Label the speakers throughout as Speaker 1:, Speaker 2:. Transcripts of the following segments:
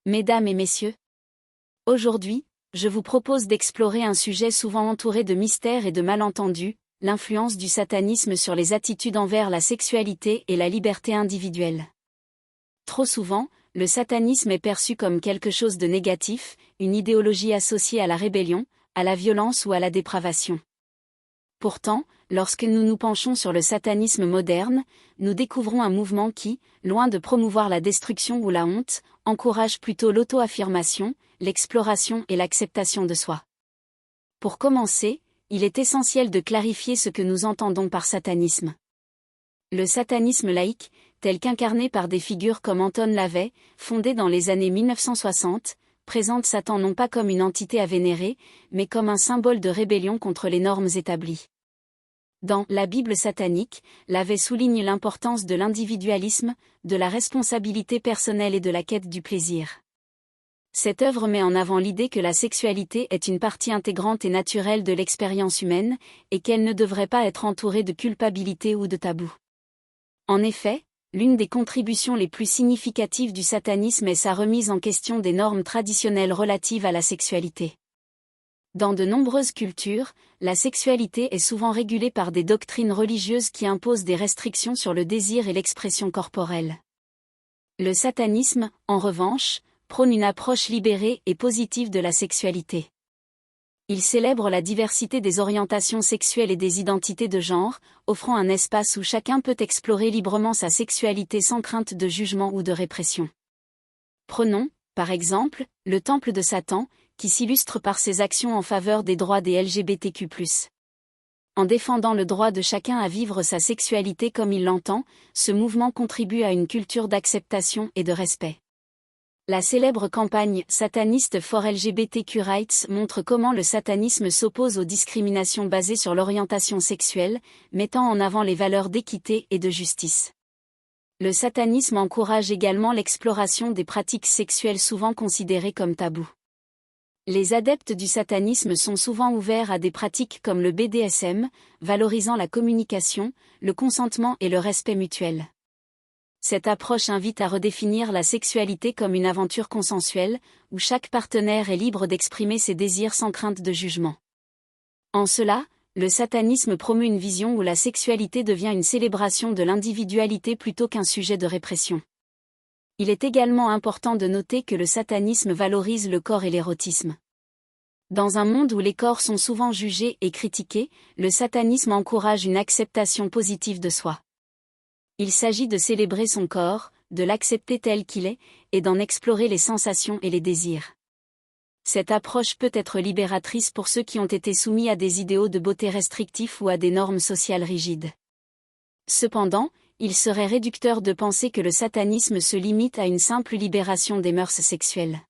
Speaker 1: Mesdames et messieurs, aujourd'hui, je vous propose d'explorer un sujet souvent entouré de mystères et de malentendus, l'influence du satanisme sur les attitudes envers la sexualité et la liberté individuelle. Trop souvent, le satanisme est perçu comme quelque chose de négatif, une idéologie associée à la rébellion, à la violence ou à la dépravation. Pourtant, lorsque nous nous penchons sur le satanisme moderne, nous découvrons un mouvement qui, loin de promouvoir la destruction ou la honte, encourage plutôt l'auto-affirmation, l'exploration et l'acceptation de soi. Pour commencer, il est essentiel de clarifier ce que nous entendons par satanisme. Le satanisme laïque, tel qu'incarné par des figures comme Anton LaVey, fondé dans les années 1960, présente Satan non pas comme une entité à vénérer, mais comme un symbole de rébellion contre les normes établies. Dans la Bible satanique, LaVey souligne l'importance de l'individualisme, de la responsabilité personnelle et de la quête du plaisir. Cette œuvre met en avant l'idée que la sexualité est une partie intégrante et naturelle de l'expérience humaine, et qu'elle ne devrait pas être entourée de culpabilité ou de tabous. En effet, l'une des contributions les plus significatives du satanisme est sa remise en question des normes traditionnelles relatives à la sexualité. Dans de nombreuses cultures, la sexualité est souvent régulée par des doctrines religieuses qui imposent des restrictions sur le désir et l'expression corporelle. Le satanisme, en revanche, prône une approche libérée et positive de la sexualité. Il célèbre la diversité des orientations sexuelles et des identités de genre, offrant un espace où chacun peut explorer librement sa sexualité sans crainte de jugement ou de répression. Prenons, par exemple, le Temple de Satan, qui s'illustre par ses actions en faveur des droits des LGBTQ+. En défendant le droit de chacun à vivre sa sexualité comme il l'entend, ce mouvement contribue à une culture d'acceptation et de respect. La célèbre campagne Satanist for LGBTQ Rights montre comment le satanisme s'oppose aux discriminations basées sur l'orientation sexuelle, mettant en avant les valeurs d'équité et de justice. Le satanisme encourage également l'exploration des pratiques sexuelles souvent considérées comme tabous. Les adeptes du satanisme sont souvent ouverts à des pratiques comme le BDSM, valorisant la communication, le consentement et le respect mutuel. Cette approche invite à redéfinir la sexualité comme une aventure consensuelle, où chaque partenaire est libre d'exprimer ses désirs sans crainte de jugement. En cela, le satanisme promeut une vision où la sexualité devient une célébration de l'individualité plutôt qu'un sujet de répression. Il est également important de noter que le satanisme valorise le corps et l'érotisme. Dans un monde où les corps sont souvent jugés et critiqués, le satanisme encourage une acceptation positive de soi. Il s'agit de célébrer son corps, de l'accepter tel qu'il est, et d'en explorer les sensations et les désirs. Cette approche peut être libératrice pour ceux qui ont été soumis à des idéaux de beauté restrictifs ou à des normes sociales rigides. Cependant, il serait réducteur de penser que le satanisme se limite à une simple libération des mœurs sexuelles.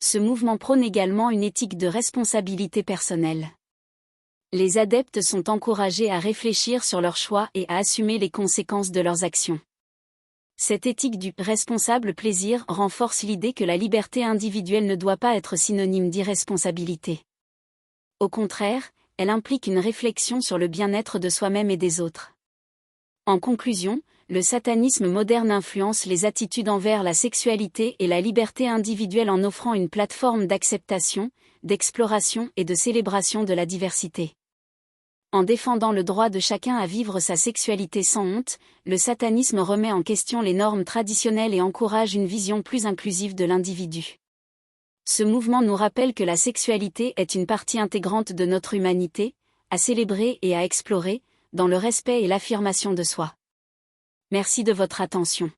Speaker 1: Ce mouvement prône également une éthique de responsabilité personnelle. Les adeptes sont encouragés à réfléchir sur leurs choix et à assumer les conséquences de leurs actions. Cette éthique du responsable plaisir renforce l'idée que la liberté individuelle ne doit pas être synonyme d'irresponsabilité. Au contraire, elle implique une réflexion sur le bien-être de soi-même et des autres. En conclusion, le satanisme moderne influence les attitudes envers la sexualité et la liberté individuelle en offrant une plateforme d'acceptation, d'exploration et de célébration de la diversité. En défendant le droit de chacun à vivre sa sexualité sans honte, le satanisme remet en question les normes traditionnelles et encourage une vision plus inclusive de l'individu. Ce mouvement nous rappelle que la sexualité est une partie intégrante de notre humanité, à célébrer et à explorer, dans le respect et l'affirmation de soi. Merci de votre attention.